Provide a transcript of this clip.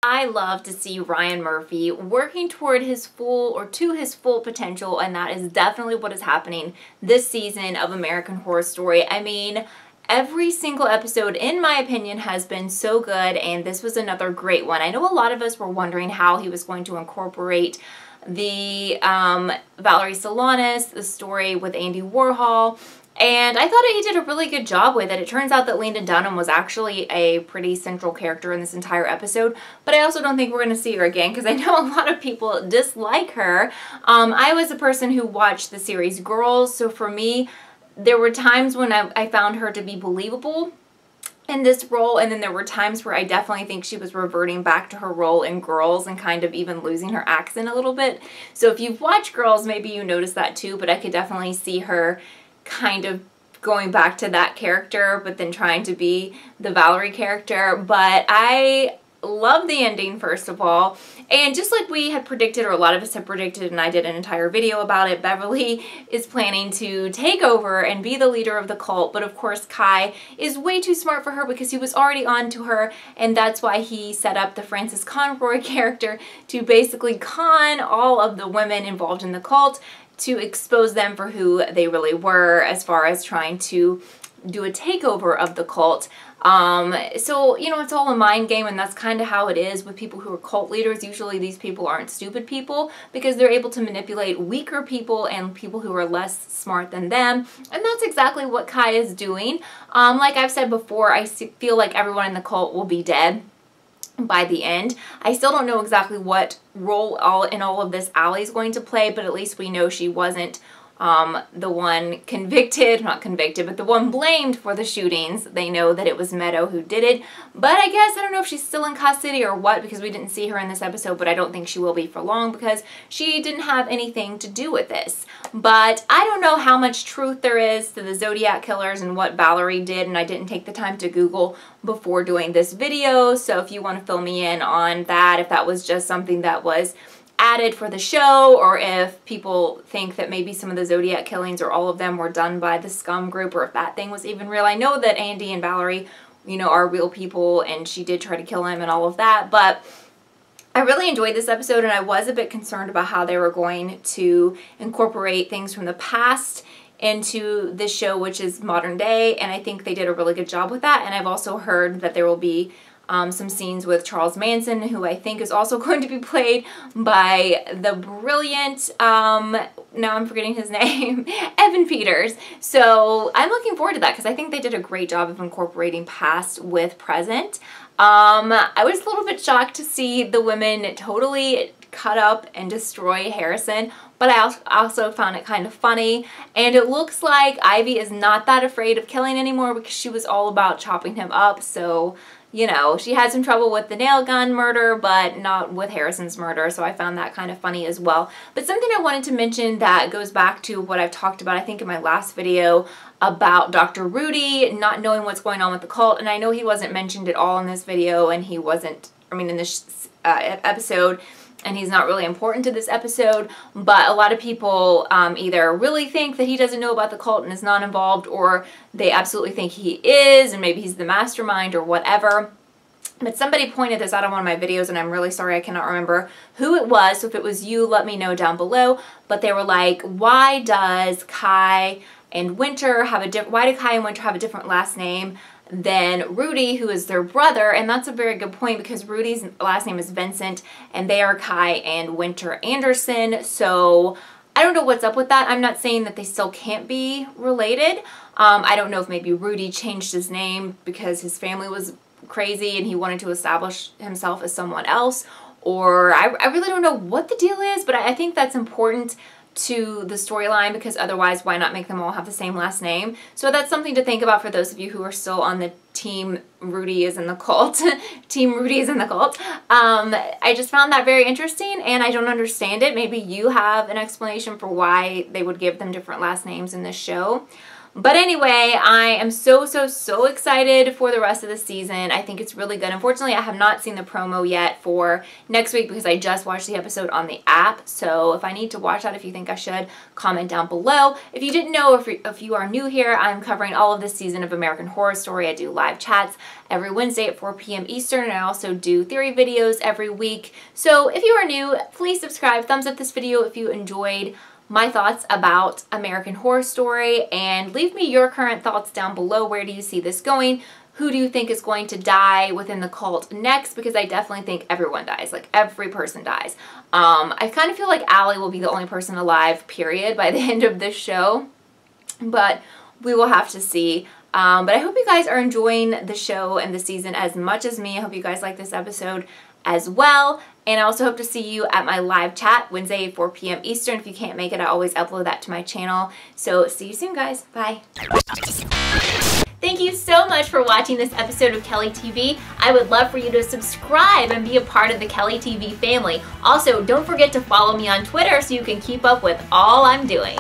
I love to see Ryan Murphy working toward his full or to his full potential, and that is definitely what is happening this season of American Horror Story. I mean, every single episode, in my opinion, has been so good, and this was another great one. I know a lot of us were wondering how he was going to incorporate the Valerie Solanas, the story with Andy Warhol, and I thought he did a really good job with it. It turns out that Lena Dunham was actually a pretty central character in this entire episode, but I also don't think we're going to see her again because I know a lot of people dislike her. I was a person who watched the series Girls, so for me, there were times when I found her to be believable in this role, and then there were times where I definitely think she was reverting back to her role in Girls and kind of even losing her accent a little bit. So if you've watched Girls, maybe you noticed that too, but I could definitely see her kind of going back to that character, but then trying to be the Valerie character. But I love the ending, first of all, and just like we had predicted, or a lot of us had predicted, and I did an entire video about it, Beverly is planning to take over and be the leader of the cult, but of course Kai is way too smart for her because he was already on to her, and that's why he set up the Frances Conroy character to basically con all of the women involved in the cult, to expose them for who they really were as far as trying to do a takeover of the cult. So, you know, it's all a mind game, and that's kind of how it is with people who are cult leaders. Usually these people aren't stupid people because they're able to manipulate weaker people and people who are less smart than them, and that's exactly what Kai is doing. Like I've said before, I feel like everyone in the cult will be dead by the end. I still don't know exactly what role in all of this Allie is going to play, but at least we know she wasn't the one convicted, not convicted, but the one blamed for the shootings. They know that it was Meadow who did it, but I guess I don't know if she's still in custody or what, because we didn't see her in this episode, but I don't think she will be for long because she didn't have anything to do with this. But I don't know how much truth there is to the Zodiac killers and what Valerie did, and I didn't take the time to Google before doing this video, so if you want to fill me in on that, if that was just something that was added for the show, or if people think that maybe some of the Zodiac killings or all of them were done by the Scum group, or if that thing was even real. I know that Andy and Valerie, you know, are real people, and she did try to kill him and all of that, but I really enjoyed this episode, and I was a bit concerned about how they were going to incorporate things from the past into this show, which is modern day, and I think they did a really good job with that. And I've also heard that there will be some scenes with Charles Manson, who I think is also going to be played by the brilliant, now I'm forgetting his name, Evan Peters. So I'm looking forward to that because I think they did a great job of incorporating past with present. I was a little bit shocked to see the women totally cut up and destroy Harrison, but I also found it kind of funny, and it looks like Ivy is not that afraid of killing anymore because she was all about chopping him up. So, you know, she had some trouble with the nail gun murder, but not with Harrison's murder, so I found that kind of funny as well. But something I wanted to mention that goes back to what I've talked about, I think, in my last video about Dr. Rudy not knowing what's going on with the cult, and I know he wasn't mentioned at all in this video, and he wasn't, I mean, in this episode, and he's not really important to this episode, but a lot of people either really think that he doesn't know about the cult and is not involved, or they absolutely think he is, and maybe he's the mastermind or whatever. But somebody pointed this out on one of my videos, and I'm really sorry I cannot remember who it was, so if it was you, let me know down below. But they were like, why does Kai and Winter have why do Kai and Winter have a different last name than Rudy, who is their brother? And that's a very good point, because Rudy's last name is Vincent, and they are Kai and Winter Anderson. So I don't know what's up with that. I'm not saying that they still can't be related. I don't know if maybe Rudy changed his name because his family was crazy and he wanted to establish himself as someone else, or I really don't know what the deal is, but I think that's important to the storyline, because otherwise why not make them all have the same last name? So that's something to think about for those of you who are still on the team Rudy is in the cult. Team Rudy is in the cult. I just found that very interesting, and I don't understand it. Maybe you have an explanation for why they would give them different last names in this show. But anyway, I am so excited for the rest of the season. I think it's really good. Unfortunately, I have not seen the promo yet for next week because I just watched the episode on the app. So if I need to watch that, if you think I should, comment down below. If you didn't know, if you are new here, I'm covering all of this season of American Horror Story. I do live chats every Wednesday at 4 p.m. Eastern, and I also do theory videos every week. So if you are new, please subscribe, thumbs up this video if you enjoyed my thoughts about American Horror Story, and leave me your current thoughts down below. Where do you see this going? Who do you think is going to die within the cult next? Because I definitely think everyone dies. Like, every person dies. I kind of feel like Allie will be the only person alive, period, by the end of this show. But we will have to see. But I hope you guys are enjoying the show and the season as much as me. I hope you guys like this episode as well. And I also hope to see you at my live chat Wednesday, 4 p.m. Eastern. If you can't make it, I always upload that to my channel. So see you soon, guys. Bye. Thank you so much for watching this episode of Kelly TV. I would love for you to subscribe and be a part of the Kelly TV family. Also, don't forget to follow me on Twitter so you can keep up with all I'm doing.